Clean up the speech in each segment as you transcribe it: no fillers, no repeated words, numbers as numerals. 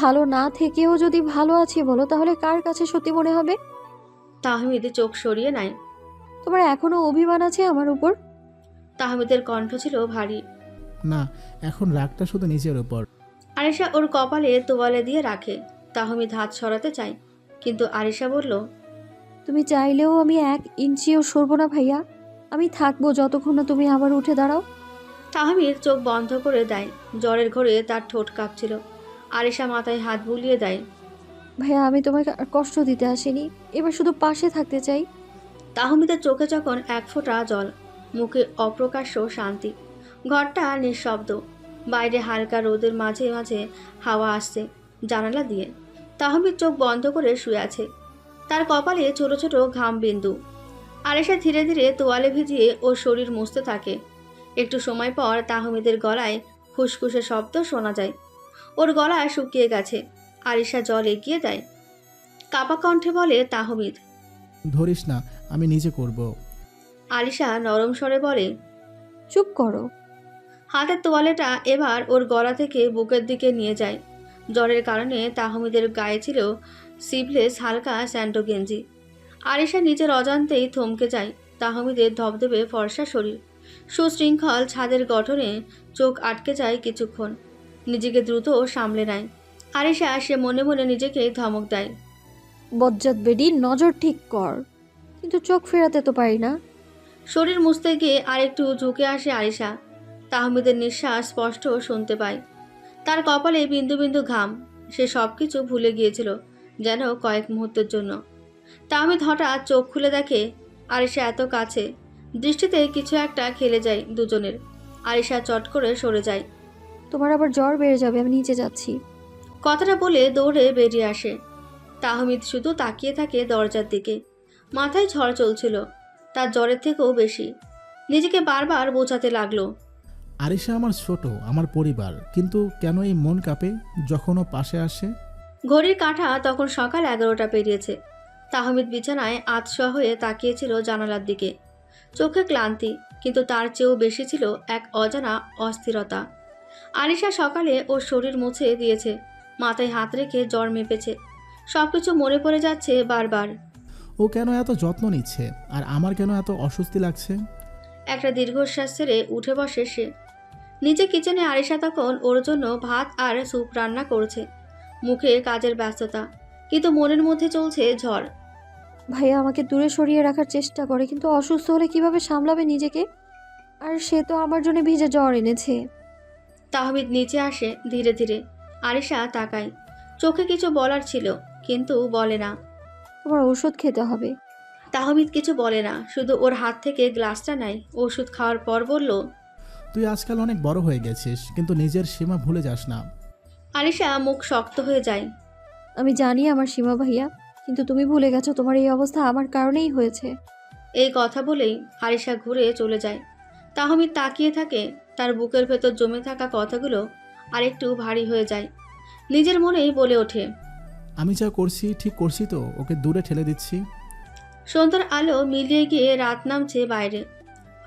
ভালো না থেকেও যদি ভালো আছি বলো, তাহলে কার কাছে সত্যি মনে হবে? তাহমিদ চোখ সরিয়ে নেয়। তোমার এখনো অভিমান আছে আমার উপর? তাহমিদের কণ্ঠ ছিল ভারী। না, এখন রাগটা শুধু নিজের ওপর। আরিশা ওর কপালে তোয়ালে দিয়ে রাখে। তাহমিদ হাত সরাতে চায়, কিন্তু আরিশা বলল, তুমি চাইলেও আমি 1 ইঞ্চিও সরবো না ভাইয়া। আমি থাকবো যতক্ষণ না তুমি আবার উঠে দাঁড়াও। তাহমিদ চোখ বন্ধ করে দেয়। জ্বরের ঘোরে তার ঠোঁট কাঁপছিল। আরিশা মাথায় হাত বুলিয়ে দেয়। ভাইয়া, আমি তোমাকে আর কষ্ট দিতে আসিনি, এবার শুধু পাশে থাকতে চাই। তাহমিদের চোখে যখন এক ফোঁটা জল, মুখে অপ্রকাশ্য শান্তি। ঘরটা নিঃশব্দ। বাইরে হালকা রোদের মাঝে মাঝে হাওয়া আসছে জানালা দিয়ে। তাহমিদ চোখ বন্ধ করে শুয়ে আছে। তার কপালে ছোট ছোট ঘাম বিন্দু। আরিশা ধীরে ধীরে তোয়ালে ভিজিয়ে ওর শরীর মুছতে থাকে। একটু সময় পর তাহমিদের গলায় খুসখুসে শব্দ শোনা যায়। ওর গলা শুকিয়ে গেছে। আরিশা জল এগিয়ে দেয়। কাপা কণ্ঠে বলে তাহমিদ। ধরিস না, আমি নিজে করব। আরিশা নরম স্বরে বলে, চুপ করো। হাতের তোয়ালেটা এবার ওর গলা থেকে বুকের দিকে নিয়ে যায়। জ্বরের কারণে তাহমিদের গায়ে ছিল সিভলেস হালকা স্যান্ডো গেঞ্জি। আরিশা নিজের অজান্তেই থমকে যায়। তাহমিদের ধবধবে ফর্সা শরীর, সুশৃঙ্খল ছাদের গঠনে চোখ আটকে যায় কিছুক্ষণ। নিজেকে দ্রুত সামলে নেয়। আরিশা সে মনে মনে নিজেকে ধমক দেয়। বজ্জাত বেডি, নজর ঠিক কর। কিন্তু চোখ ফেরাতে তো পারি না। শরীর মুছতে গিয়ে আরেকটু ঝুঁকে আসে আরিশা। তাহমিদের নিঃশ্বাস স্পষ্ট শুনতে পায়। তার কপালে বিন্দু বিন্দু ঘাম। সে সব কিছু ভুলে গিয়েছিল, যেন কয়েক মুহূর্তের জন্য। তাহমিদ হঠাৎ চোখ খুলে দেখে আরিশা এত কাছে। দৃষ্টিতে কিছু একটা খেলে যায় দুজনের। আরিশা চট করে সরে যায়। তোমার আবার জ্বর বেড়ে যাবে, আমি নিচে যাচ্ছি। কথাটা বলে দৌড়ে বেরিয়ে আসে। তাহমিদ শুধু তাকিয়ে থাকে দরজার দিকে। মাথায় ঝড় চলছিল, তার জ্বরের থেকেও বেশি। নিজেকে বারবার বোঝাতে লাগলো। আরিশা আমার ছোট, আমার পরিবার, কিন্তু কেন এই মন কাঁপে যখন ও পাশে আসে? ঘড়ির কাঁটা তখন সকাল 11টা পেরিয়েছে। তাহমিদ বিছানায় আধশোয়া হয়ে তাকিয়েছিল জানালার দিকে। চোখে ক্লান্তি, কিন্তু তার চেয়েও বেশি ছিল এক অজানা অস্থিরতা। আরিশা সকালে ওর শরীর মুছে দিয়েছে, মাথায় হাত রেখে জ্বর মেপেছে। সবকিছু মনে পড়ে যাচ্ছে বারবার। ও কেন এত যত্ন নিচ্ছে, আর আমার কেন এত অস্বস্তি লাগছে? একটা দীর্ঘশ্বাস ছেড়ে উঠে বসে সে। নিচে কিচেনে আরিশা তখন ওর জন্য ভাত আর স্যুপ রান্না করছে। মুখে কাজের ব্যস্ততা, কিন্তু মনের মধ্যে চলছে ঝড়। ভাইয়া আমাকে দূরে সরিয়ে রাখার চেষ্টা করে, কিন্তু অসুস্থ হলে কিভাবে সামলাবে নিজেকে? আর সে তো আমার জন্য ভিজে জ্বর এনেছে। তাহমিদ নিচে আসে ধীরে ধীরে। আরিশা তাকায়। চোখে কিছু বলার ছিল, কিন্তু বলে না। তোমার ওষুধ খেতে হবে। তাহমিদ কিছু বলে না, শুধু ওর হাত থেকে গ্লাসটা নেয়। ওষুধ খাওয়ার পর বলল, তুই আজকাল অনেক বড় হয়ে গেছিস, কিন্তু নিজের সীমা ভুলে যাস না। আরিশা মুখ শক্ত হয়ে যায়। আমি জানি আমার সীমা ভাইয়া, কিন্তু তুমি ভুলে গেছো তোমার এই অবস্থা আমার কারণেই হয়েছে। এই কথা বলেই আরিশা ঘুরে চলে যায়। তাহমিদ তাকিয়ে থাকে। তার বুকের ভেতর জমে থাকা কথাগুলো আরেকটু ভারী হয়ে যায়। নিজের মনেই বলে ওঠে, আমি যা করছি ঠিক করছি তো? ওকে দূরে ঠেলে দিচ্ছি। সন্ধ্যার আলো মিলিয়ে গিয়ে রাত নামছে বাইরে।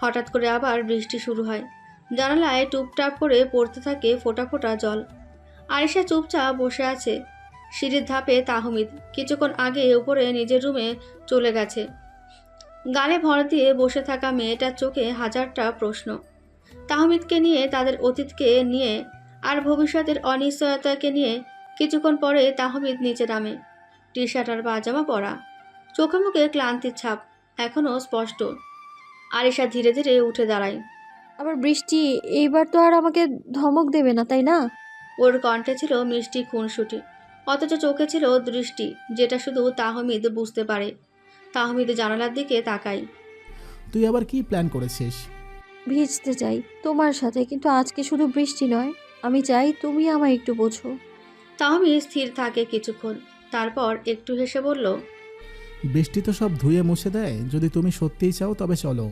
হঠাৎ করে আবার বৃষ্টি শুরু হয়। জানালায় টুপটাপ করে পড়তে থাকে ফোঁটা ফোঁটা জল। আরিশা চুপচাপ বসে আছে। সিঁড়ির ধাপে তাহমিদ কিছুক্ষণ আগে উপরে নিজের রুমে চলে গেছে। গালে ভর দিয়ে বসে থাকা মেয়েটার চোখে হাজারটা প্রশ্ন। তাহমিদকে নিয়ে, তাদের অতীতকে নিয়ে, আর ভবিষ্যতের অনিশ্চয়তাকে নিয়ে। কিছুক্ষণ পরে তাহমিদ নিচে নামে। টি শার্ট আর পাজামা পরা, চোখে মুখে ক্লান্তির ছাপ এখনও স্পষ্ট। আরিশা ধীরে ধীরে উঠে দাঁড়ায়। আবার বৃষ্টি, এইবার তো আর আমাকে ধমক দেবে না, তাই না? ওর কণ্ঠে ছিল মিষ্টি খুনসুটি, অথচ চোখে ছিল দৃষ্টি যেটা শুধু তাহমিদ বুঝতে পারে। তাহমিদ জানালার দিকে তাকায়। তুই আবার কি প্ল্যান করেছিস? ভিজতে চাই তোমার সাথে, কিন্তু আজকে শুধু বৃষ্টি নয়। আমি চাই তুমি আমায় একটু বোঝো। তাহমিদ স্থির থাকে কিছুক্ষণ, তারপর একটু হেসে বলল, বৃষ্টি তো সব ধুয়ে মুছে দেয়, যদি তুমি সত্যিই চাও তবে চলো।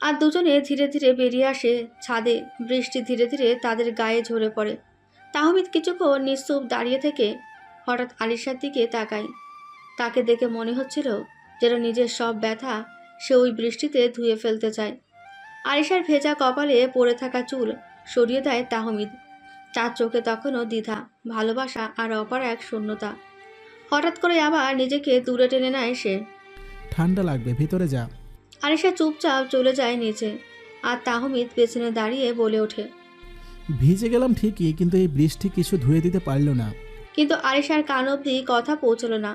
আর দুজনে ধীরে ধীরে বেরিয়ে আসে ছাদে। বৃষ্টি ধীরে ধীরে তাদের গায়ে ঝরে পড়ে। তাহমিদ কিছুক্ষণ নিশ্চুপ দাঁড়িয়ে থেকে হঠাৎ আলিশার দিকে তাকায়। তাকে দেখে মনে হচ্ছিল যেন নিজের সব ব্যথা সে ওই বৃষ্টিতে ধুয়ে ফেলতে চায়। আলিশার ভেজা কপালে পড়ে থাকা চুল সরিয়ে দেয় তাহমিদ। তার চোখে তখনও দ্বিধা, ভালোবাসা আর অপার এক শূন্যতা। হঠাৎ করে আবার নিজেকে দূরে টেনে নেয় সে। ঠান্ডা লাগবে, ভিতরে যা। আরিশা চুপচাপ চলে যায় নিচে, আর তাহমিদ পেছনে দাঁড়িয়ে বলে ওঠে। ভিজে গেলাম ঠিকই, কিন্তু এই বৃষ্টি কিছু ধুয়ে দিতে পারল না। কিন্তু আরিশার কান অবধি কথা পৌঁছলো না।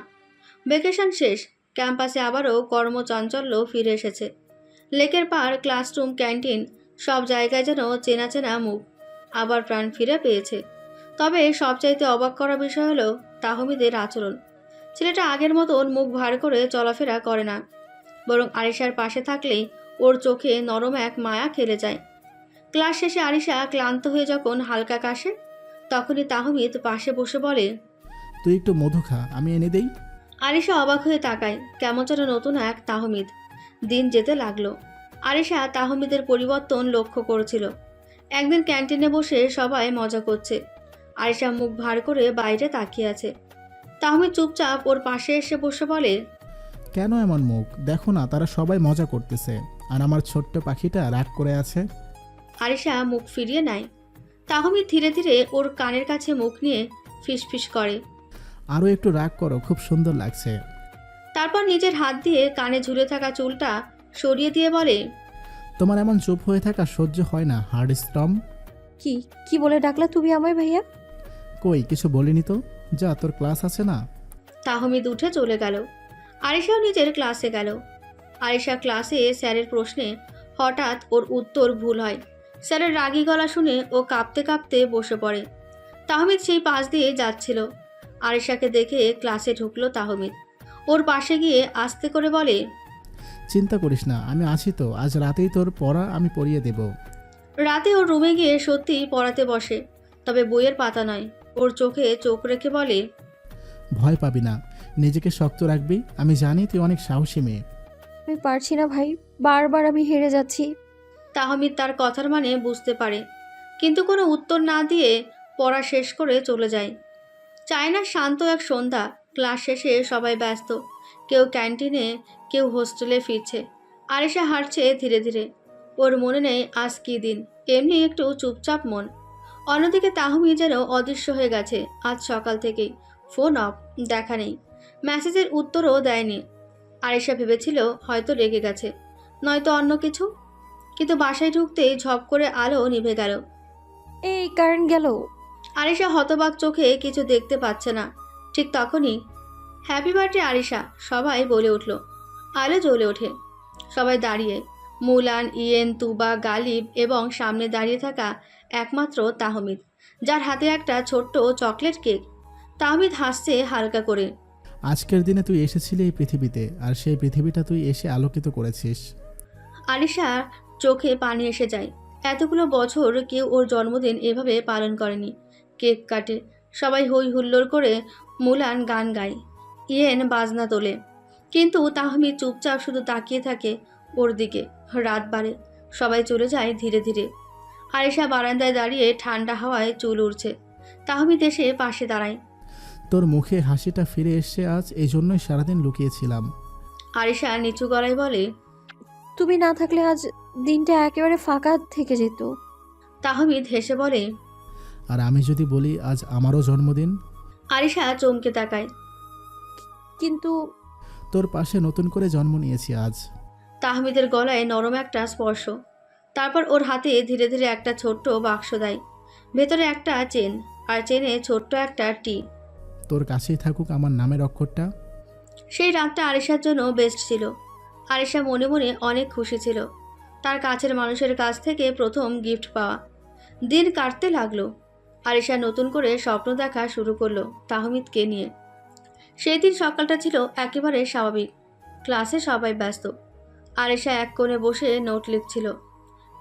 ভ্যাকেশন শেষ, ক্যাম্পাসে আবারও কর্মচাঞ্চল্য ফিরে এসেছে। লেকের পাড়, ক্লাসরুম, ক্যান্টিন, সব জায়গায় যেন চেনা চেনা মুখ আবার প্রাণ ফিরে পেয়েছে। তবে সবচাইতে অবাক করা বিষয় হলো তাহমিদের আচরণ। ছেলেটা আগের মতন মুখ ভার করে চলাফেরা করে না, বরং আরিশার পাশে থাকলেই ওর চোখে নরম এক মায়া খেলে যায়। ক্লাস শেষে আরিশা ক্লান্ত হয়ে যখন হালকা কাশে, তখনই তাহমিদ পাশে বসে বলে। তুই একটু মধু খা, আমি এনে দেই। আরিশা অবাক হয়ে তাকায়, কেমন যেন নতুন এক তাহমিদ। দিন যেতে লাগলো। আরিশা তাহমিদের পরিবর্তন লক্ষ্য করেছিল। একদিন ক্যান্টিনে বসে সবাই মজা করছে, আরিশা মুখ ভার করে বাইরে তাকিয়ে আছে। তাহমিদ চুপচাপ ওর পাশে এসে বসে বলে। কেন এমন মুখ? দেখো না, তারা সবাই মজা করতেছে, আর আমার ছোট্ট পাখিটা রাগ করে আছে। আরিশা মুখ ফিরিয়ে নেয়। তাহমিদ ধীরে ধীরে ওর কানের কাছে মুখ নিয়ে ফিসফিস করে। আরও একটু রাগ করো, খুব সুন্দর লাগছে। তারপর নিজের হাত দিয়ে কানে ঝুলে থাকা চুলটা সরিয়ে দিয়ে বলে। তোমার এমন চুপ হয়ে থাকা সহ্য হয় না, হার্ড স্টম। কি কি বলে ডাকলা তুমি আমায় ভাইয়া? কই, কিছু বলিনি তো। যা, তোর ক্লাস আছে না। তাহমিদ উঠে চলে গেল। আরিশাও নিজের ক্লাসে গেল। আরিশা ক্লাসে স্যারের প্রশ্নে হঠাৎ ওর উত্তর ভুল হয়। স্যারের রাগী গলা শুনে ও কাঁপতে কাঁপতে বসে পড়ে। তাহমিদ সেই পাশ দিয়ে যাচ্ছিল। আরিশাকে দেখে ক্লাসে ঢুকলো তাহমিদ। ওর পাশে গিয়ে আস্তে করে বলে। চিন্তা করিস না, আমি আছি তো। আজ রাতেই তোর পড়া আমি পড়িয়ে দেব। রাতে ওর রুমে গিয়ে সত্যিই পড়াতে বসে, তবে বইয়ের পাতা নয়। ওর চোখে চোখ রেখে বলে। ভয় পাবি না, নিজেকে শক্ত রাখবি। আমি জানি তুই অনেক সাহসী মেয়ে। আমি পারছি না ভাই, বারবার আমি হেরে যাচ্ছি। তাহমিদ তার কথার মানে বুঝতে পারে, কিন্তু কোনো উত্তর না দিয়ে পড়া শেষ করে চলে যায়। চায়নার শান্ত এক সন্ধ্যা। ক্লাস শেষে সবাই ব্যস্ত, কেউ ক্যান্টিনে, কেউ হোস্টেলে ফিরছে। আরিশা হাঁটছে ধীরে ধীরে। ওর মনে নেই আজ কী দিন, এমনি একটু চুপচাপ মন। অন্যদিকে তাহমিদ যেন অদৃশ্য হয়ে গেছে আজ সকাল থেকেই। ফোন অফ, দেখা নেই, মেসেজের উত্তরও দেয়নি। আরিশা ভেবেছিল হয়তো রেগে গেছে, নয়তো অন্য কিছু। কিন্তু বাসায় ঢুকতেই ঝপ করে আলো নিভে গেল। এই কারেন্ট গেল। আরিশা হতবাক চোখে কিছু দেখতে পাচ্ছে না। ঠিক তখনই হ্যাপি বার্থডে আরিশা সবাই বলে উঠল। আলো জ্বলে ওঠে। সবাই দাঁড়িয়ে, মুলান, ইয়েন, তুবা, গালিব এবং সামনে দাঁড়িয়ে থাকা একমাত্র তাহমিদ, যার হাতে একটা ছোট্ট চকলেট কেক। তাহমিদ হাসছে হালকা করে। আজকের দিনে তুই এসেছিলি এই পৃথিবীতে, আর সেই পৃথিবীটা তুই এসে আলোকিত করেছিস। আরিশার চোখে পানি এসে যায়। এতগুলো বছর কেউ ওর জন্মদিন এভাবে পালন করেনি। কেক কাটে, সবাই হই হুল্লোড় করে, মুলান গান গায়, ইয়েন বাজনা তোলে, কিন্তু তাহমিদ চুপচাপ শুধু তাকিয়ে থাকে ওর দিকে। রাত বাড়ে, সবাই চলে যায় ধীরে ধীরে। আরিশা বারান্দায় দাঁড়িয়ে ঠান্ডা হাওয়ায় চুল উড়ছে। তাহমিদ এসে পাশে দাঁড়ায়। তোর মুখে হাসিটা ফিরে এসে আজ, এই জন্যই সারাদিন লুকিয়েছিলাম। আরিশা নিচু গলায় বলে। তুমি না থাকলে আজ দিনটা একেবারে ফাঁকা থেকে যেত। তাহমিদ হেসে বলে। আর আমি যদি বলি আজ আমারও জন্মদিন? আরিশা চমকে তাকায়। কিন্তু তোর পাশে নতুন করে জন্ম নিয়েছি আজ। তাহমিদের গলায় নরম একটা স্পর্শ। তারপর ওর হাতে ধীরে ধীরে একটা ছোট্ট বাক্স দেয়। ভেতরে একটা চেন, আর চেনে ছোট্ট একটা টি। তোর কাছেই থাকুক আমার নামের অক্ষরটা। সেই রাতটা আরিশার জন্য বেস্ট ছিল। আরিশা মনে মনে অনেক খুশি ছিল। তার কাছের মানুষের কাছ থেকে প্রথম গিফট পাওয়া। দিন কাটতে লাগলো। আরিশা নতুন করে স্বপ্ন দেখা শুরু করলো তাহমিদকে নিয়ে। সেই দিন সকালটা ছিল একেবারে স্বাভাবিক। ক্লাসে সবাই ব্যস্ত। আরিশা এক কোণে বসে নোট লিখছিল।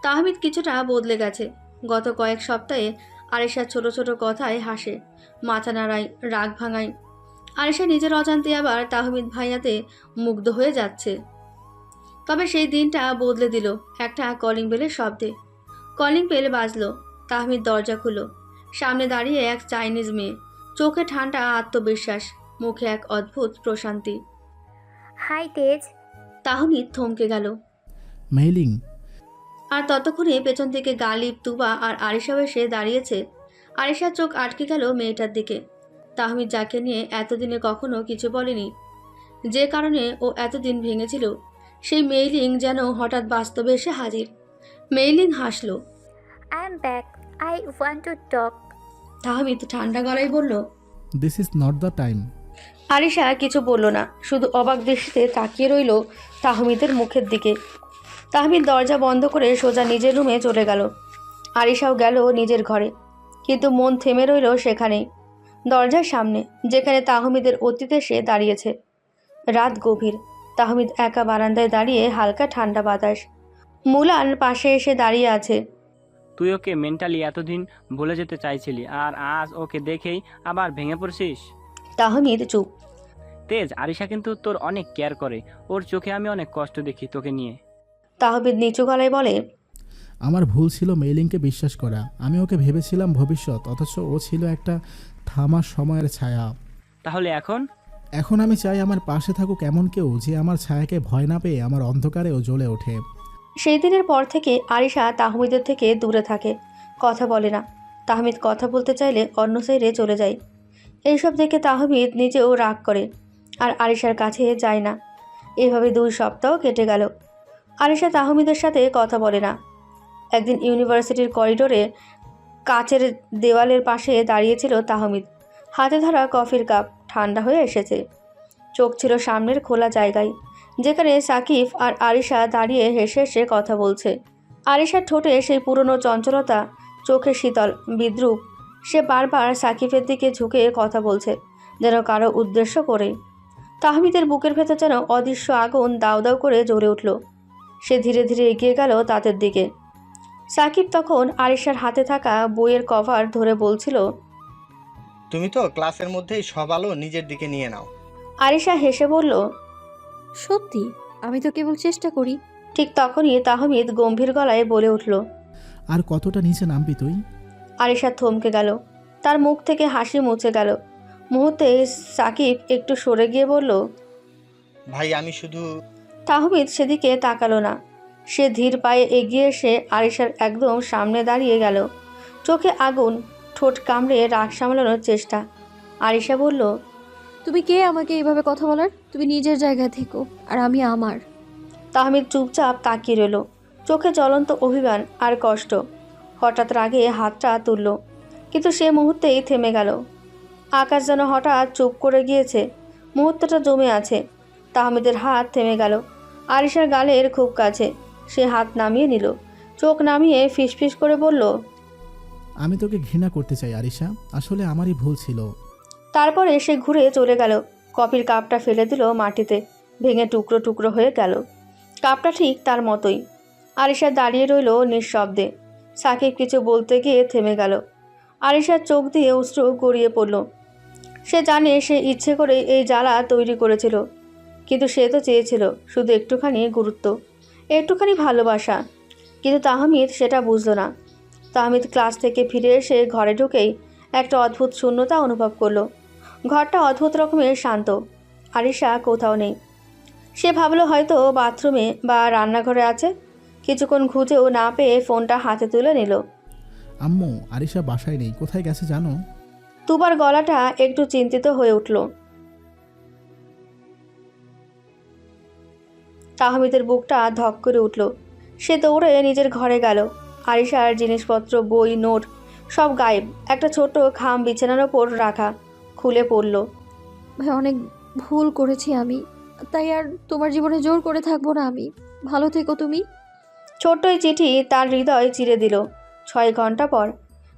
তাহমিদ কিছুটা বদলে গেছে। গত কয়েক সপ্তাহে আরিশার ছোট ছোট কথায় হাসে, মাথা নাড়ায়, রাগ ভাঙায়। আরিশা নিজের অজান্তে আবার তাহমিদ ভাইয়াতে মুগ্ধ হয়ে যাচ্ছে। তবে সেই দিনটা বদলে দিল একটা কলিং বেলের শব্দে। কলিং বেল বাজলো। তাহমিদ দরজা খুলল। সামনে দাঁড়িয়ে এক চাইনিজ মেয়ে, চোখে ঠান্ডা আত্মবিশ্বাস, মুখে এক অদ্ভুত প্রশান্তি। হাই তেজ। তাহমিদ থমকে গেল। মেইলিং। আর ততক্ষণে পেছন থেকে গালিব, তুবা আর আরিশাও এসে দাঁড়িয়েছে। আরিশার চোখ আটকে গেল মেয়েটার দিকে। তাহমিদ যাকে নিয়ে এতদিনে কখনো কিছু বলেনি, যে কারণে ও এতদিন ভেঙেছিল, সেই মেইলিং যেন হঠাৎ বাস্তবে এসে হাজির। মেইলিং হাসলো। I am back. I want to talk. Tahmid ঠান্ডা গলায় বলল। This is not the time. Arisha কিছু বলল না, শুধু অবাক দৃষ্টিতে তাকিয়ে রইল তাহমিদের মুখের দিকে। তাহমিদ দরজা বন্ধ করে সোজা নিজের রুমে চলে গেল। আরিশাও গেল নিজের ঘরে, কিন্তু মন থেমে রইল সেখানেই, দরজার সামনে, যেখানে তাহমিদের অতীতে সে দাঁড়িয়েছে। রাত গভীর। তাহমিদ একা বারান্দায় দাঁড়িয়ে, হালকা ঠান্ডা বাতাস। মুলান পাশে এসে দাঁড়িয়ে আছে। তুই ওকে মেন্টালি এতদিন ভুলে যেতে চাইছিলি, আর আজ ওকে দেখেই আবার ভেঙে পড়ছিস। তাহমিদ চুপ। তেজ, আরিশা কিন্তু তোর অনেক কেয়ার করে। ওর চোখে আমি অনেক কষ্ট দেখি তোকে নিয়ে। তাহমিদ নিচু গলায় বলে। আমার ভুল ছিল মেইলিংকে বিশ্বাস করা। আমি ওকে ভেবেছিলাম ভবিষ্যৎ, অথচ ও ছিল একটা থামার সময়ের ছায়া। তাহলে এখন আমি চাই আমার পাশে থাকুক এমন কেউ যে আমার ছায়াকে ভয় না পেয়ে আমার অন্ধকারেও জ্বলে ওঠে। সেই দিনের পর থেকে আরিশা তাহমিদের থেকে দূরে থাকে, কথা বলে না। তাহমিদ কথা বলতে চাইলে অন্য সাইডে চলে যায়। এইসব দেখে তাহমিদ নিজেও রাগ করে, আর আরিশার কাছে যায় না। এভাবে 2 সপ্তাহ কেটে গেল। আরিশা তাহমিদের সাথে কথা বলে না। একদিন ইউনিভার্সিটির করিডোরে কাচের দেওয়ালের পাশে দাঁড়িয়েছিল তাহমিদ, হাতে ধরা কফির কাপ ঠান্ডা হয়ে এসেছে। চোখ ছিল সামনের খোলা জায়গায়, যেখানে সাকিব আর আরিশা দাঁড়িয়ে হেসে হেসে কথা বলছে। আরিশার ঠোঁটে সেই পুরনো চঞ্চলতা, চোখে শীতল বিদ্রুপ। সে বারবার সাকিবের দিকে ঝুঁকে কথা বলছে, যেন কারো উদ্দেশ্য করে। তাহমিদের বুকের ভেতর যেন অদৃশ্য আগুন দাউ দাউ করে জ্বলে উঠল। সে ধীরে ধীরে এগিয়ে গেল তাদের দিকে। সাকিব তখন আরিশার হাতে থাকা বইয়ের কভার ধরে বলছিল, তুমি তো ক্লাসের মধ্যেই সব আলো নিজের দিকে নিয়ে নাও। আরিশা হেসে বলল, সত্যি, আমি তো কেবল চেষ্টা করি। ঠিক তখনই তাহমিদ গম্ভীর গলায় বলে উঠল। আর কতটা নিচে নামবি তুই? আরিশা থমকে গেল, তার মুখ থেকে হাসি মুছে গেল। মুহূর্তে সাকিব একটু সরে গিয়ে বলল, ভাই আমি শুধু। তাহমিদ সেদিকে তাকালো না। সে ধীর পায়ে এগিয়ে এসে আরিশার একদম সামনে দাঁড়িয়ে গেল। চোখে আগুন, ঠোঁট কামড়ে রাগ সামলানোর চেষ্টা। আরিশা বলল, তুমি কে আমাকে এইভাবে কথা বলার? তুমি নিজের জায়গায় থেকো, আর আমি আমার। তাহমিদ চুপচাপ তাকিয়ে রইল, চোখে জ্বলন্ত অভিমান আর কষ্ট। হঠাৎ রাগে হাতটা তুলল, কিন্তু সে মুহূর্তেই থেমে গেল। আকাশ যেন হঠাৎ চুপ করে গিয়েছে, মুহূর্তটা জমে আছে। তাহমিদের হাত থেমে গেল, আরিশার গালের খুব কাছে। সে হাত নামিয়ে নিল, চোখ নামিয়ে ফিসফিস করে বলল, আমি তোকে ঘৃণা করতে চাই আরিশা, আসলে আমারই ভুল ছিল। তারপরে সে ঘুরে চলে গেল। কফির কাপটা ফেলে দিল মাটিতে, ভেঙে টুকরো টুকরো হয়ে গেল। কাপটা ঠিক তার মতোই। আরিশা দাঁড়িয়ে রইল নিঃশব্দে। সাকিব কিছু বলতে গিয়ে থেমে গেল। আরিশার চোখ দিয়ে অশ্রু গড়িয়ে পড়ল। সে জানে সে ইচ্ছে করে এই জ্বালা তৈরি করেছিল, কিন্তু সে তো চেয়েছিল শুধু একটুখানি গুরুত্ব, একটুখানি ভালোবাসা। কিন্তু তাহমিদ সেটা বুঝল না। তাহমিদ ক্লাস থেকে ফিরে এসে ঘরে ঢুকেই একটা অদ্ভুত শূন্যতা অনুভব করলো। ঘরটা অদ্ভুত রকমের শান্ত, আরিশা কোথাও নেই। সে ভাবলো হয়তো বাথরুমে বা রান্নাঘরে আছে। কিছুক্ষণ খুঁজেও না পেয়ে ফোনটা হাতে তুলে নিল। আম্মু, আরিশা বাসায় নেই, কোথায় গেছে জানো? তুবার গলাটা একটু চিন্তিত হয়ে উঠল। তাহমিদের বুকটা ধক করে উঠল। সে দৌড়ে নিজের ঘরে গেল। আরিশার জিনিসপত্র, বই, নোট সব গায়েব। একটা ছোট খাম বিছানার ওপর রাখা, খুলে পড়ল। ভাই, অনেক ভুল করেছি আমি, তাই আর তোমার জীবনে জোর করে থাকবো না আমি। ভালো থেকো তুমি। ছোট্ট এই চিঠি তার হৃদয় চিরে দিল। 6 ঘন্টা পর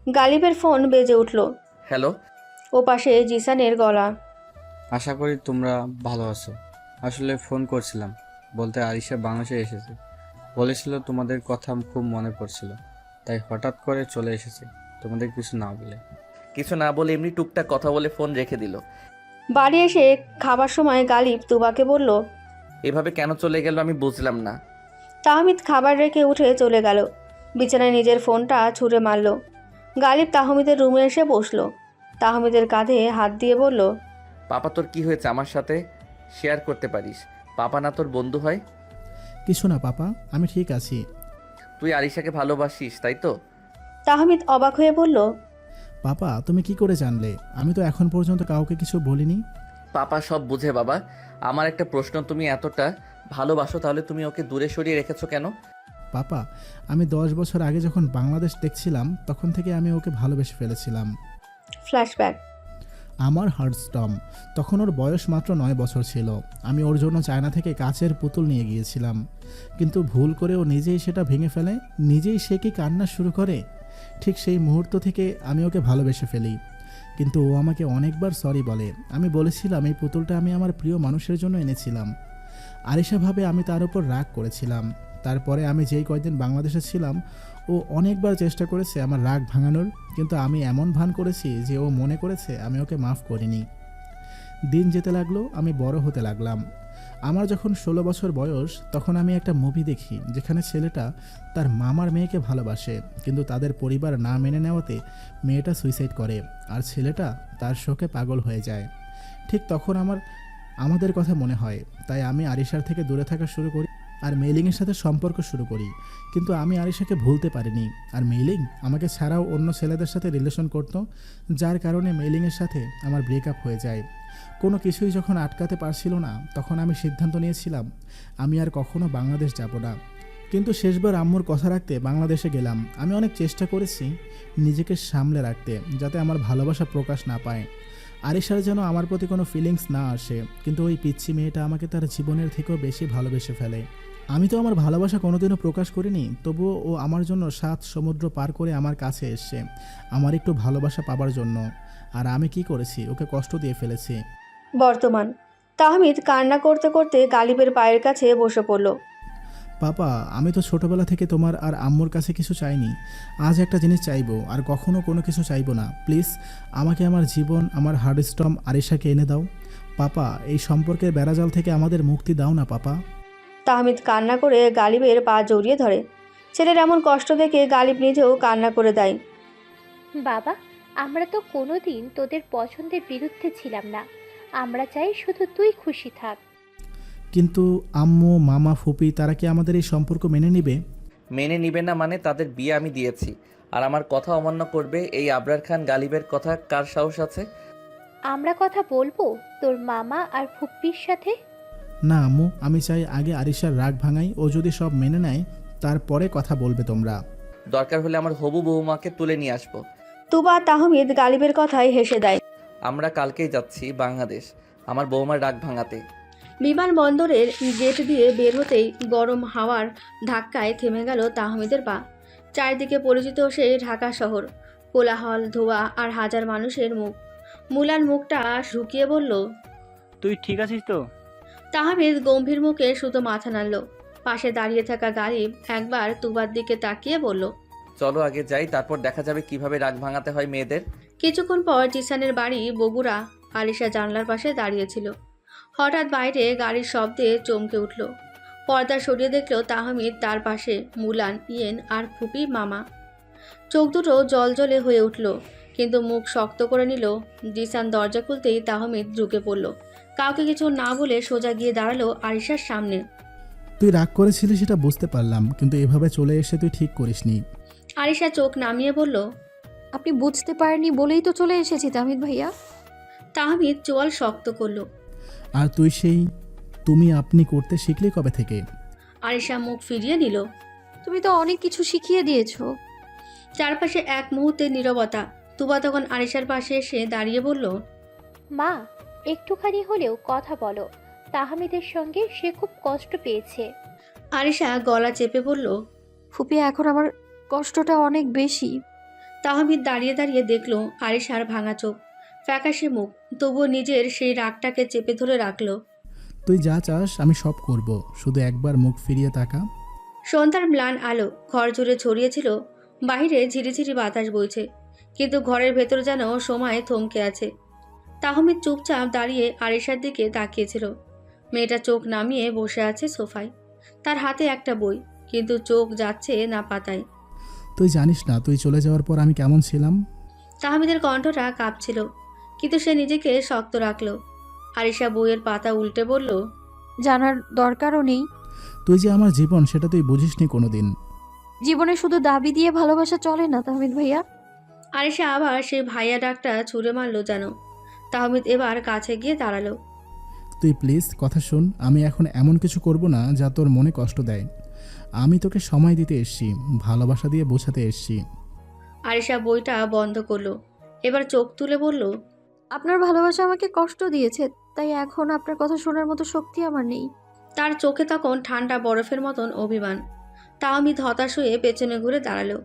গালিবের ফোন বেজে উঠল। হ্যালো, ওপাশে জিসানের গলা। আশা করি তোমরা ভালো আছো। আসলে ফোন করছিলাম বলতে আরিশা বাংলাদেশে এসেছে, বলেছিল তোমাদের কথা খুব মনে পড়ছিল, তাই হঠাৎ করে চলে এসেছে তোমাদের কিছু না বলে। কিছু না বলে এমনি টুকটাক কথা বলে ফোন রেখে দিল। বাড়ি এসে খাবার সময় গালিব তুবাকে বলল, এভাবে কেন চলে গেল আমি বুঝলাম না। তাহমিদ খাবার রেখে উঠে চলে গেল। বিছানায় নিজের ফোনটা ছুঁড়ে মারল। গালিব তাহমিদের রুমে এসে বসল। তাহমিদের কাঁধে হাত দিয়ে বলল, পাপা তোর কি হয়েছে আমার সাথে শেয়ার করতে পারিস। পাপা না তোর বন্ধু হয়? কিছু না পাপা, আমি ঠিক আছি। তুই আরিশাকে ভালোবাসিস তাই তো? তাহমিদ অবাক হয়ে বলল, পাপা তুমি কি করে জানলে? আমি তো এখন পর্যন্ত কাউকে কিছু বলিনি। পাপা সব বুঝে বাবা। আমার একটা প্রশ্ন, তুমি এতটা ভালোবাসো তাহলে তুমি ওকে দূরে সরিয়ে রেখেছো কেন? পাপা আমি 10 বছর আগে যখন বাংলাদেশ দেখছিলাম তখন থেকে আমি ওকে ভালোবেসে ফেলেছিলাম। ফ্ল্যাশব্যাক। আমার হার্টস্টম, তখন ওর বয়স মাত্র 9 বছর ছিল। আমি ওর জন্য চায়না থেকে কাচের পুতুল নিয়ে গিয়েছিলাম, কিন্তু ভুল করে ও নিজেই সেটা ভেঙে ফেলে। নিজেই সে কি কান্না শুরু করে। ঠিক সেই মুহূর্ত থেকে আমি ওকে ভালোবেসে ফেলি। কিন্তু ও আমাকে অনেকবার সরি বলে। আমি বলেছিলাম এই পুতুলটা আমি আমার প্রিয় মানুষের জন্য এনেছিলাম। আরিশা ভাবে আমি তার উপর রাগ করেছিলাম। তারপরে আমি যেই কয়েকদিন বাংলাদেশে ছিলাম ও অনেকবার চেষ্টা করেছে আমার রাগ ভাঙানোর, কিন্তু আমি এমন ভান করেছি যে ও মনে করেছে আমি ওকে মাফ করিনি। দিন যেতে লাগলো, আমি বড় হতে লাগলাম। আমার যখন 16 বছর বয়স তখন আমি একটা মুভি দেখি যেখানে ছেলেটা তার মামার মেয়েকে ভালোবাসে, কিন্তু তাদের পরিবার না মেনে নেওয়াতে মেয়েটা সুইসাইড করে আর ছেলেটা তার শোকে পাগল হয়ে যায়। ঠিক তখন আমাদের কথা মনে হয়, তাই আমি আরিশার থেকে দূরে থাকা শুরু করি আর মেইলিংয়ের সাথে সম্পর্ক শুরু করি। কিন্তু আমি আরিশাকে ভুলতে পারিনি, আর মেইলিং আমাকে ছাড়াও অন্য ছেলেদের সাথে রিলেশন করতো, যার কারণে মেইলিংয়ের সাথে আমার ব্রেকআপ হয়ে যায়। কোনো কিছুই যখন আটকাতে পারছিল না তখন আমি সিদ্ধান্ত নিয়েছিলাম আমি আর কখনো বাংলাদেশ যাব না। কিন্তু শেষবার আম্মুর কথা রাখতে বাংলাদেশে গেলাম। আমি অনেক চেষ্টা করেছি নিজেকে সামলে রাখতে, যাতে আমার ভালোবাসা প্রকাশ না পায়। আরিশার যেন আমার প্রতি কোনো ফিলিংস না আসে, কিন্তু ওই পিচ্ছি মেয়েটা আমাকে তার জীবনের থেকেও বেশি ভালোবেসে ফেলে। আমি তো আমার ভালোবাসা কোনোদিনও প্রকাশ করিনি, তবুও ও আমার জন্য 7 সমুদ্র পার করে আমার কাছে এসছে আমার একটু ভালোবাসা পাবার জন্য। আর আমি কি করেছি? ওকে কষ্ট দিয়ে ফেলেছি। বর্তমান। তাহমিদ কান্না করতে করতে গালিবের পায়ের কাছে বসে পড়ল। পাপা আমি তো ছোটবেলা থেকে তোমার আর আম্মুর কাছে কিছু চাইনি। আজ একটা জিনিস চাইবো, আর কখনো কোনো কিছু চাইবো না। প্লিজ আমাকে আমার জীবন, আমার হার্টস্টম আরিশাকে এনে দাও। পাপা এই সম্পর্কের বেড়াজাল থেকে আমাদের মুক্তি দাও না পাপা। তাহমিদ কান্না করে গালিবের পা জড়িয়ে ধরে। ছেলের এমন কষ্ট দেখে গালিব নিজেও কান্না করে দেয়। বাবা, আমরা তো কোনোদিন তোদের পছন্দের বিরুদ্ধে ছিলাম না। আমরা চাই শুধু তুই খুশি থাক। কিন্তু আম্মু, মামা, ফুপি তারা কি আমাদের এই সম্পর্ক মেনে নেবে? মেনে নিবে না মানে? তাদের বিয়ে আমি দিয়েছি, আর আমার কথা অমান্য করবে এই আবরার খান গালিবের কথা কার সাহস আছে? আমরা কথা বলবো তোর মামা আর ফুপ্পির সাথে। না আম্মু, আমি চাই আগে আরিশার রাগ ভাঙাই, ও যদি সব মেনে নেয় তারপরে কথা বলবে তোমরা। দরকার হলে আমার হবু বৌমাকে তুলে নিয়ে আসবো। তুবা তাহমিদ গালিবের কথায় হেসে দেয়। আমরা কালকেই যাচ্ছি বাংলাদেশ আমার বৌমার রাগ ভাঙাতে। বিমানবন্দরের গেট দিয়ে বের হতেই গরম হাওয়ার ধাক্কায় থেমে গেল তাহমিদের পা। চারিদিকে পরিচিত সেই ঢাকা শহর, কোলাহল, ধোঁয়া আর হাজার মানুষের মুখ। মুলান মুখটা ঝুঁকিয়ে বলল, তুই ঠিক আছিস তো? তাহমিদ গম্ভীর মুখে শুধু মাথা নাড়ল। পাশে দাঁড়িয়ে থাকা গালিব একবার তুবার দিকে তাকিয়ে বলল, চলো আগে যাই, তারপর দেখা যাবে কিভাবে রাগ ভাঙাতে হয় মেয়েদের। কিছুক্ষণ পর জিসানের বাড়ি বগুড়া। আলিশা জানলার পাশে দাঁড়িয়েছিল। হঠাৎ বাইরে গাড়ির শব্দে চমকে উঠল। পর্দা সরিয়ে দেখল তাহমিদ, তার পাশে মুলান, ইয়েন আর ফুপি মামা। চোখ দুটো জলজলে হয়ে উঠল, কিন্তু মুখ শক্ত করে নিল। জিসান দরজা খুলতেই তাহমিদ ঢুকে পড়ল। কাউকে কিছু না বলে সোজা গিয়ে দাঁড়ালো আরিশার সামনে। তুই রাগ করেছিলি সেটা বুঝতে পারলাম, কিন্তু এভাবে চলে এসে তুই ঠিক করিসনি। আরিশা চোখ নামিয়ে বলল, আপনি বুঝতে পারেননি বলেই তো চলে এসেছি তাহমিদ ভাইয়া। তাহমিদ চোয়াল শক্ত করল। আর তুই সেই তুমি আপনি করতে শিখলি কবে থেকে? আরিশা মুখ ফিরিয়ে নিল। তুমি তো অনেক কিছু শিখিয়ে দিয়েছো। চারপাশে এক মুহূর্তে নীরবতা। তুবা তখন আরিশার পাশে এসে দাঁড়িয়ে বলল, মা, একটুখানি হলেও কথা বলো। তাহমিদের সঙ্গে সে খুব কষ্ট পেয়েছে। আরিশা গলা চেপে বলল। ফুপি এখন আমার কষ্টটা অনেক বেশি। তাহমিদ দাঁড়িয়ে দাঁড়িয়ে দেখল আরিশার ভাঙা চোখ, ফ্যাকাশে মুখ, তবুও নিজের সেই রাগটাকে চেপে ধরে রাখল। তুই যা চাস আমি সব করব, শুধু একবার মুখ ফিরিয়ে তাকা। সন্ধ্যার ম্লান আলো ঘর জুড়ে ছড়িয়েছিল। বাইরে ঝিরিঝিরি বাতাস বইছে, কিন্তু ঘরের ভেতর যেন সময় থমকে আছে। তাহমিদ চুপচাপ দাঁড়িয়ে আরিশার দিকে তাকিয়েছিল। মেয়েটা চোখ নামিয়ে বসে আছে সোফায়, তার হাতে একটা বই, কিন্তু চোখ যাচ্ছে না পাতায়। তুই জানিস না তুই চলে যাওয়ার পর আমি কেমন ছিলাম। তাহমিদের কণ্ঠটা কাঁপছিল, কিন্তু সে নিজেকে শক্ত রাখল। আরিশা বইয়ের পাতা উল্টে বলল, জানার দরকারও নেই। তুই যে আমার জীবন সেটা তুই বুঝিসনি কোনোদিন। জীবনে শুধু দাবি দিয়ে ভালোবাসা চলে না তাহমিদ ভাইয়া। আরিশা আবার সেই ভাইয়া ডাকটা ছুঁড়ে মারলো যেন। তাহমিদ এবার কাছে গিয়ে দাঁড়ালো। তুই প্লিজ কথা শোন, আমি এখন এমন কিছু করব না যা তোর মনে কষ্ট দেয়। আমি তোকে সময় দিতে এসেছি, ভালোবাসা দিয়ে বোঝাতে এসেছি। আরিশা বইটা বন্ধ করলো, এবার চোখ তুলে বলল, আপনার ভালোবাসা আমাকে কষ্ট দিয়েছে, তাই এখন আপনার কথা শোনার মতো শক্তি আমার নেই। তার চোখে তখন ঠান্ডা বরফের মতন অভিমান। তাহমিদ হতাশ হয়ে পেছনে ঘুরে দাঁড়ালো।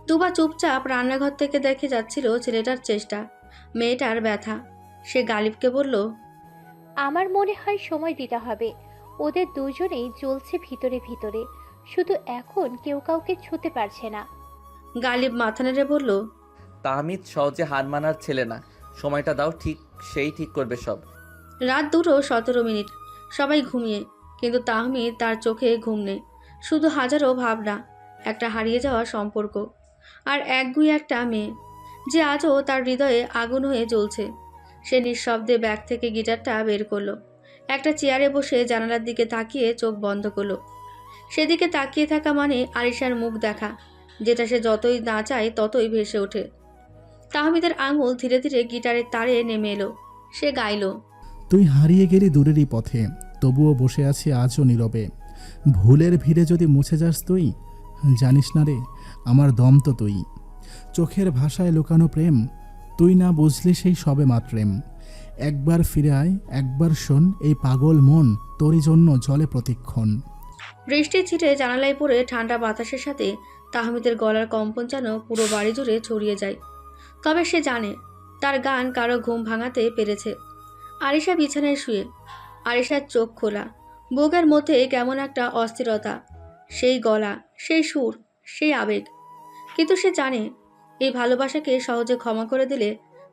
তুবা চুপচাপ রান্নাঘর থেকে দেখে যাচ্ছিল ছেলেটার চেষ্টা, মেয়েটার ব্যথা। সে গালিবকে বলল, আমার মনে হয় সময় দিতে হবে। ওদের দুজনেই জ্বলছে ভিতরে ভিতরে, শুধু এখন কেউ কাউকে ছুঁতে পারছে না। গালিব মাথা নেড়ে বলল, তাহমিদ সহজে হার মানার ছেলে না, সময়টা দাও, সেই ঠিক করবে সব। রাত 2:17। সবাই ঘুমিয়ে, কিন্তু তাহমিদ তার চোখে ঘুম নেই, শুধু হাজারো ভাবনা, একটা হারিয়ে যাওয়া সম্পর্ক, আর একগুঁয়ে একটা মেয়ে যে আজও তার হৃদয়ে আগুন হয়ে জ্বলছে। সে নিঃশব্দে ব্যাগ থেকে গিটারটা বের করলো, একটা চেয়ারে বসে জানালার দিকে তাকিয়ে চোখ বন্ধ করলো। সেদিকে তাকিয়ে থাকা মানে আরিশার মুখ দেখা, যেটা সে যতই না চায় ততই ভেসে ওঠে। তাহমিদের আঙুল ধীরে ধীরে গিটারের তারে নেমে এলো। সে গাইল, তুই হারিয়ে গেলি দূরেরই পথে, তবুও বসে আছি আজও নীরবে। ভুলের ভিড়ে যদি মুছে যাস তুই, জানিস না রে আমার দম তো তুই। চোখের ভাষায় লুকানো প্রেম, তুই না বুঝলি সেই সবে মাত্রেম। একবার ফিরে আয়, একবার শোন, এই পাগল মন তোরই জন্য জলে প্রতিক্ষণ। বৃষ্টির ছিটে জানালায় পড়ে ঠান্ডা বাতাসের সাথে তাহমিদের গলার কম্পন যেন পুরো বাড়ি জুড়ে ছড়িয়ে যায়। তবে সে জানে তার গান কারো ঘুম ভাঙাতে পেরেছে। আরিশা বিছানায় শুয়ে, আরিশার চোখ খোলা, বুকের মধ্যে কেমন একটা অস্থিরতা, সেই গলা, সেই সুর, সেই আবেগ। কিন্তু সে জানে এই ভালোবাসাকে সহজে ক্ষমা করে দিলে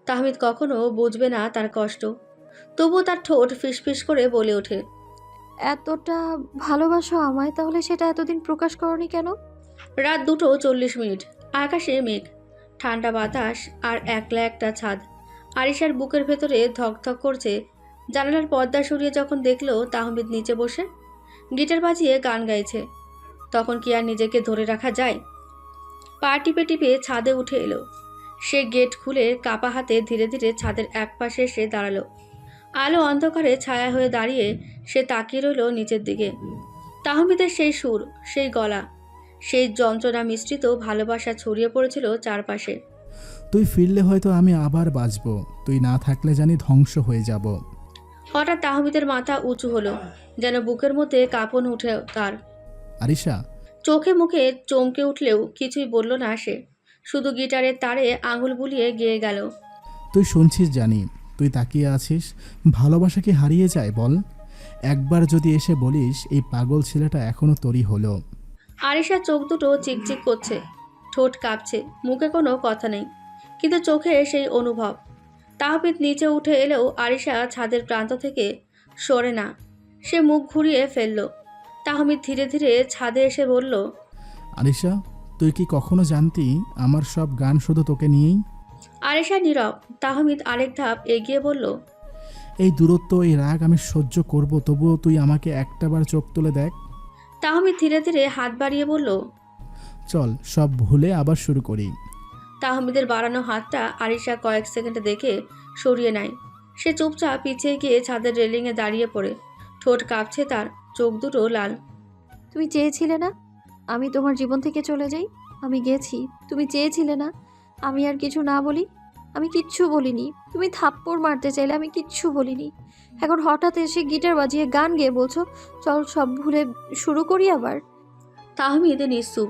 তাহমিদ কখনো বুঝবে না তার কষ্ট। তবুও তার ঠোঁট ফিসফিস করে বলে ওঠে, এতটা ভালোবাসো আমায়, তাহলে সেটা এতদিন প্রকাশ করনি কেন? রাত 2:40। আকাশে মেঘ, ঠান্ডা বাতাস আর একলা একটা ছাদ। আরিশার বুকের ভেতরে ধকধক করছে। জানালার পর্দা সরিয়ে যখন দেখলো তাহমিদ নিচে বসে গিটার বাজিয়ে গান গাইছে, তখন কি আর নিজেকে ধরে রাখা যায়? পা টিপে টিপে ছাদে উঠে এলো। সে গেট খুলে কাপা হাতে ধীরে ধীরে ছাদের এক পাশে এসে দাঁড়ালো। আলো অন্ধকারে ছায়া হয়ে দাঁড়িয়ে সে তাকিয়ে রইল নিচের দিকে। তাহমিদের সেই সুর, সেই গলা, সেই যন্ত্রণা মিশ্রিত ভালোবাসা ছড়িয়ে পড়েছিল চারপাশে। তুই ফিরলে হয়তো আমি আবার বাঁচব, তুই না থাকলে জানি ধ্বংস হয়ে যাব। হঠাৎ তাহমিদের মাথা উঁচু হলো, যেন বুকের মধ্যে কাঁপন উঠে তার। আরিশা, চোখে মুখে চমকে উঠলেও কিছুই বলল না সে, শুধু গিটারের তারে আঙুল বুলিয়ে গেয়ে গেল। তুই শুনছিস জানি, তুই তাকিয়ে আছিস, ভালোবাসা কি হারিয়ে যায় বল? একবার যদি এসে বলিস এই পাগল ছেলেটা এখনো তোরই হলো। আরিশার চোখ দুটো চিকচিক করছে, ঠোঁট কাঁপছে, মুখে কোনো কথা নেই, কিন্তু চোখে সেই অনুভব। তাহমিদ নিচে উঠে এলেও আরিশা ছাদের প্রান্ত থেকে সরে না। সে মুখ ঘুরিয়ে ফেলল। তাহমিদ ধীরে ধীরে ছাদে এসে বলল, আরিশা, তুই কি কখনো জানতি আমার সব গান শুধু তোকে নিয়েই? আরিশা নীরব। তাহমিদ আরেক ধাপ এগিয়ে বলল, এই দূরত্ব, এই রাগ আমি সহ্য করব, তবুও তুই আমাকে একটাবার চোখ তুলে দেখ। তাহমিদ ধীরে ধীরে হাত বাড়িয়ে বলল, চল সব ভুলে আবার শুরু করি। তাহমিদের বাড়ানো হাতটা আরিশা কয়েক সেকেন্ড দেখে সরিয়ে নেয়। সে চুপচাপ পিছিয়ে গিয়ে ছাদের রেলিংয়ে দাঁড়িয়ে পড়ে, ঠোঁট কাঁপছে তার, চোখ দুটো লাল। তুমি চেয়েছিলে না আমি তোমার জীবন থেকে চলে যাই? আমি গেছি। তুমি চেয়েছিলে না আমি আর কিছু না বলি? আমি কিচ্ছু বলিনি। তুমি থাপ্পড় মারতে চাইলে, আমি কিচ্ছু বলিনি। এখন হঠাৎ এসে গিটার বাজিয়ে গান গেয়ে বলছো চল সব ভুলে শুরু করি আবার। তাহমিদ নিশ্চুপ।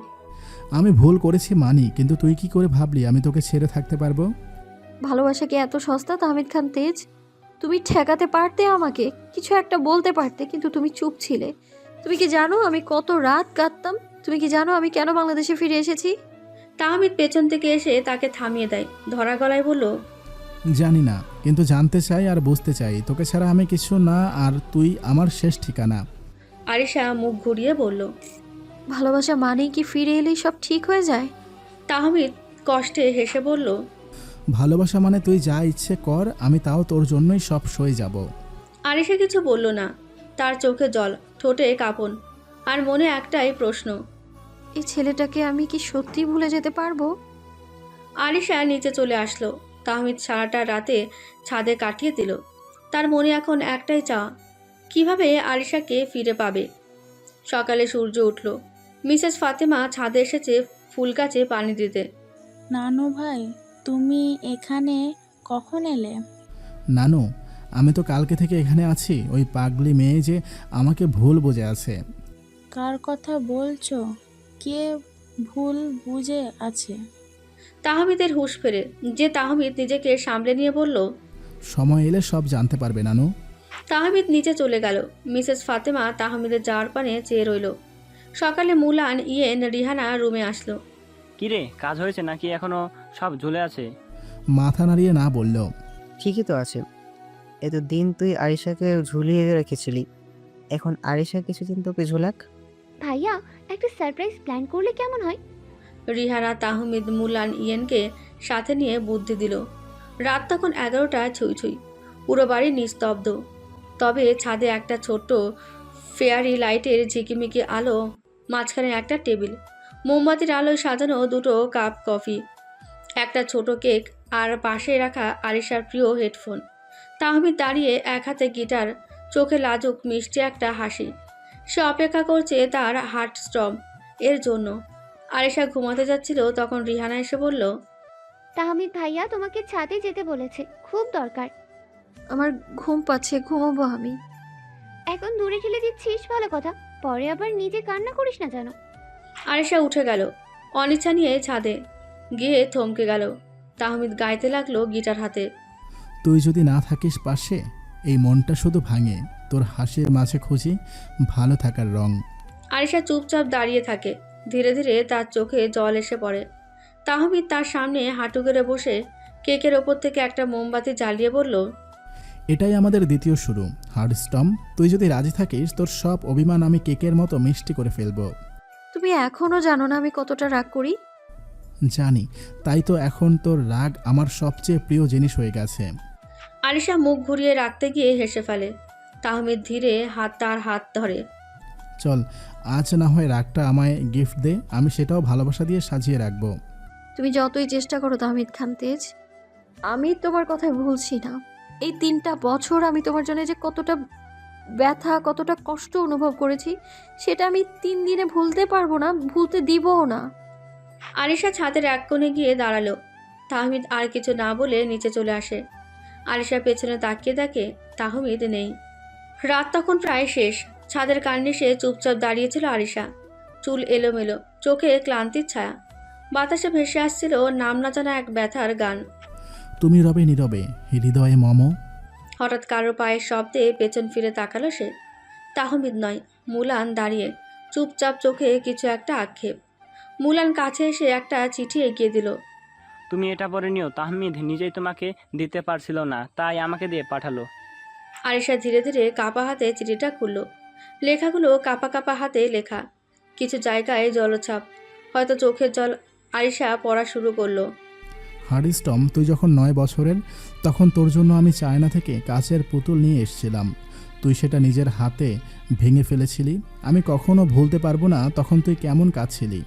আমি ভুল করেছি মানি, কিন্তু তুই কি করে ভাবলি আমি তোকে ছেড়ে থাকতে পারবো? ভালোবাসা কি এত সস্তা তাহমিদ খান তেজ? তুমি ঠেকাতে পারতে আমাকে, কিছু একটা বলতে পারতে, কিন্তু তুমি চুপ ছিলে। তুমি কি জানো আমি কত রাত কাঁদতাম? তুমি কি জানো আমি কেন বাংলাদেশে ফিরে এসেছি? তাহমিদ পেছন থেকে এসে তাকে থামিয়ে দেয়, ধরা গলায় বলল, জানি না, কিন্তু জানতে চাই আর বুঝতে চাই। তোকে ছাড়া আমি কিছু না, আর তুই আমার শেষ ঠিকানা। আরিশা মুখ ঘুরিয়ে বলল, ভালোবাসা মানেই কি ফিরে এলেই সব ঠিক হয়ে যায়? তাহমিদ কষ্টে হেসে বলল, ভালোবাসা মানে তুই যা ইচ্ছে কর, আমি তাও তোর জন্যই সব সয়ে যাব। আরিশা কিছু বলল না। তার চোখে জল, ঠোঁটে কাঁপন, আর মনে একটাই প্রশ্ন, এই ছেলেটাকে আমি কি সত্যি ভুলে যেতে পারবো? আরিশা নিচে চলে আসলো। তাহমিদ সারাটা রাতে ছাদে কাটিয়ে দিল। তার মনে এখন একটাই চাওয়া, কিভাবে আরিশাকে ফিরে পাবে। সকালে সূর্য উঠল। মিসেস ফাতেমা ছাদে এসেছে ফুল গাছে পানি দিতে। নানু ভাই, তুমি এখানে কখন এলে? নানু, আমি তো কালকে থেকে এখানে আছি। ওই পাগলি মেয়ে যে আমাকে ভুল বুঝে আছে। কার কথা বলছো? কে ভুল বুঝে আছে? তাহমিদের হুঁশ ফেরে। যে তাহমিদ নিজেকে সামলে নিয়ে বলল, সময় এলে সব জানতে পারবে নানু। তাহমিদ নিচে চলে গেল। মিসেস ফাতেমা তাহমিদের যাওয়ার পানে চেয়ে রইল। সকালে মুলান, ইয়েন, রিহানা রুমে আসলো। কিরে, কাজ হয়েছে নাকি এখনো সব ঝুলে আছে? মাথা নাড়িয়ে না বলল। ঠিকই তো আছে। এতদিন তুই আরিশাকে ঝুলিয়ে রেখেছিলি, এখন আরিশা কিছুদিন তোকে ঝুলাক। ভাইয়া, একটা সারপ্রাইজ প্ল্যান করলে কেমন হয়? রিহানা, তাহমিদ, মুলান, ইয়েনকে সাথে নিয়ে বুদ্ধি দিল। রাত তখন 11টা ছুঁই ছুঁই। পুরো বাড়ি নিস্তব্ধ। তবে ছাদে একটা ছোট্ট ফেয়ারি লাইটের ঝিকিমিকি আলো, মাঝখানে একটা টেবিল, মোমবাতির আলোয় সাজানো দুটো কাপ কফি, একটা ছোট কেক, আর পাশে রাখা আরিশার প্রিয় হেডফোন। তাহমিদ দাঁড়িয়ে, এক হাতে গিটার, চোখে লাজুক মিষ্টি একটা হাসি। সে অপেক্ষা করছে তার হার্ট স্টপ এর জন্য। আরিশা ঘুমাতে যাচ্ছিল, তখন রিহানা এসে বলল, তাহমিদ ভাইয়া তোমাকে ছাদে যেতে বলেছে, খুব দরকার। আমার ঘুম পাচ্ছে, ঘুমাবো আমি। এখন দূরে ঠেলে দিচ্ছিস, ভালো কথা, পরে আবার নিজে কান্না করিস না যেন। আরিশা উঠে গেল। অনিচ্ছা নিয়ে ছাদে গিয়ে থমকে গেল। তাহমিদ গাইতে লাগলো গিটার হাতে। তুই যদি না থাকিস পাশে, এই মনটা শুধু ভাঙে। তোর হাসির মাঝে খুঁজি ভালো থাকার রং। আরিশা চুপচাপ দাঁড়িয়ে থাকে। ধীরে ধীরে তার চোখে জল এসে পড়ে। তাহমিদ তার সামনে হাঁটু গেড়ে বসে কেকের ওপর থেকে একটা মোমবাতি জ্বালিয়ে বলল, এটাই আমাদের দ্বিতীয় শুরু। হার্ডস্টম, তুই যদি রাজি থাকিস, তোর সব অভিমান আমি কেকের মতো মিষ্টি করে ফেলবো। তুমি এখনো জানো না আমি কতটা রাগ করি? জানি, তাই তো এখন তোর রাগ আমার সবচেয়ে প্রিয় জিনিস হয়ে গেছে। আরিশা মুখ ঘুরিয়ে রাখতে গিয়ে হেসে ফেলে। তাহমিদ ধীরে তার হাত ধরে। চল, আজ না হয় রাগটা আমায় গিফট দে, আমি সেটাও ভালোবাসা দিয়ে সাজিয়ে রাখবো। তুমি যতই চেষ্টা করো তাহমিদ খান তেজ, আমি তোমার কথায় ভুলছি না। এই 3টা বছর আমি তোমার জন্য যে কতটা ব্যথা, কতটা কষ্ট অনুভব করেছি, সেটা আমি 3 দিনে ভুলতে পারবো না, ভুলতে দিবও না। আরিশা ছাদের এক কোণে গিয়ে দাঁড়ালো। তাহমিদ আর কিছু না বলে নিচে চলে আসে। আরিশা পেছনে তাকিয়ে দেখে তাহমিদ নেই। রাত তখন প্রায় শেষ। ছাদের কার্নিশে চুপচাপ দাঁড়িয়েছিল আরিশা। চুল এলোমেলো, চোখে ক্লান্তির ছায়া। বাতাসে ভেসে আসছিল নাম না জানা এক ব্যথার গান। তুমি রবে নীরবে, হৃদয়ে মম। হঠাৎ কারো পায়ের শব্দে পেছন ফিরে তাকালো সে। তাহমিদ নয়, মুলান দাঁড়িয়ে, চুপচাপ, চোখে কিছু একটা আক্ষেপ। মুলান কাছে এসে একটা চিঠি এগিয়ে দিল। তুমি এটা পড়ে নিও, তাহমিদ নিজেই তোমাকে দিতে পারছিল না, তাই আমাকে দিয়ে পাঠালো। আরিশা ধীরে ধীরে কাপা হাতে চিঠিটা খুলল। লেখাগুলো কাপা কাপা হাতে লেখা, কিছু জায়গায় জলছাপ, হয়তো চোখের জল। আরিশা পড়া শুরু করলো। হার্ডস্টম, তুই যখন 9 বছরের, তখন তোর জন্য আমি চায়না থেকে কাচের পুতুল নিয়ে এসেছিলাম। তুই সেটা নিজের হাতে ভেঙে ফেলেছিলি। আমি কখনো ভুলতে পারবো না তখন তুই কেমন কাঁদছিলি।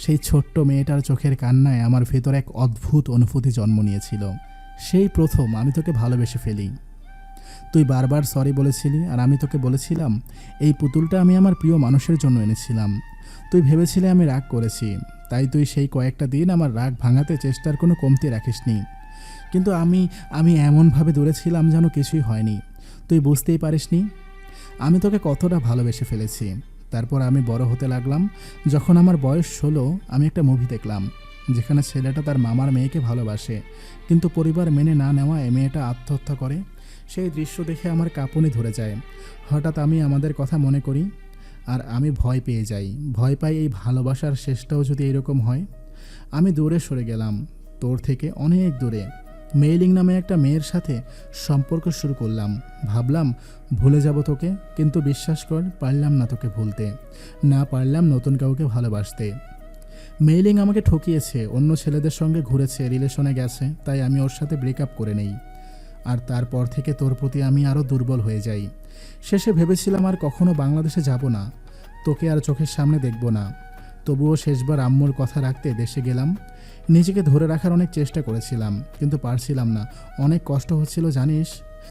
সেই ছোট্ট মেয়েটার চোখের কান্নায় আমার ভেতর এক অদ্ভুত অনুভূতি জন্ম নিয়েছিল। সেই প্রথম আমি তোকে ভালোবেসে ফেলি। তুই বারবার সরি বলেছিলি, আর আমি তোকে বলেছিলাম এই পুতুলটা আমি আমার প্রিয় মানুষের জন্য এনেছিলাম। তুই ভেবেছিলে আমি রাগ করেছি, তাই তুই সেই কয়েকটা দিন আমার রাগ ভাঙাতে চেষ্টার কোনো কমতি রাখিসনি। কিন্তু আমি এমনভাবে দূরে ছিলাম যেন কিছুই হয়নি। তুই বুঝতেই পারিসনি আমি তোকে কতটা ভালোবেসে ফেলেছি। তারপর আমি বড় হতে লাগলাম। যখন আমার বয়স 16, আমি একটা মুভি দেখলাম যেখানে ছেলেটা তার মামার মেয়েকে ভালোবাসে, কিন্তু পরিবার মেনে না নেওয়ায় মেয়েটা আত্মহত্যা করে। সেই দৃশ্য দেখে আমার কাঁপুনি ধরে যায়। হঠাৎ আমি আমাদের কথা মনে করি, আর আমি ভয় পেয়ে যাই। ভয় পাই এই ভালোবাসার শেষটাও যদি এরকম হয়। আমি দূরে সরে গেলাম, তোর থেকে অনেক দূরে। মেইলিং নামে একটা মেয়ের সাথে সম্পর্ক শুরু করলাম। ভাবলাম ভুলে যাব তোকে, কিন্তু বিশ্বাস কর, পারলাম না তোকে ভুলতে। না পারলাম নতুন কাউকে ভালোবাসতে। মেইলিং আমাকে ঠকিয়েছে, অন্য ছেলেদের সঙ্গে ঘুরেছে, রিলেশনে গেছে, তাই আমি ওর সাথে ব্রেকআপ করে নেই। আর তারপর থেকে তোর প্রতি আমি আরও দুর্বল হয়ে যাই। শেষে ভেবেছিলাম আর কখনো বাংলাদেশে যাব না, তোকে আর চোখের সামনে দেখব না। তবুও শেষবার আম্মুর কথা রাখতে দেশে গেলাম। নিজেকে ধরে রাখার অনেক চেষ্টা করেছিলাম, কিন্তু পারছিলাম না। অনেক কষ্ট হচ্ছিল জানিস।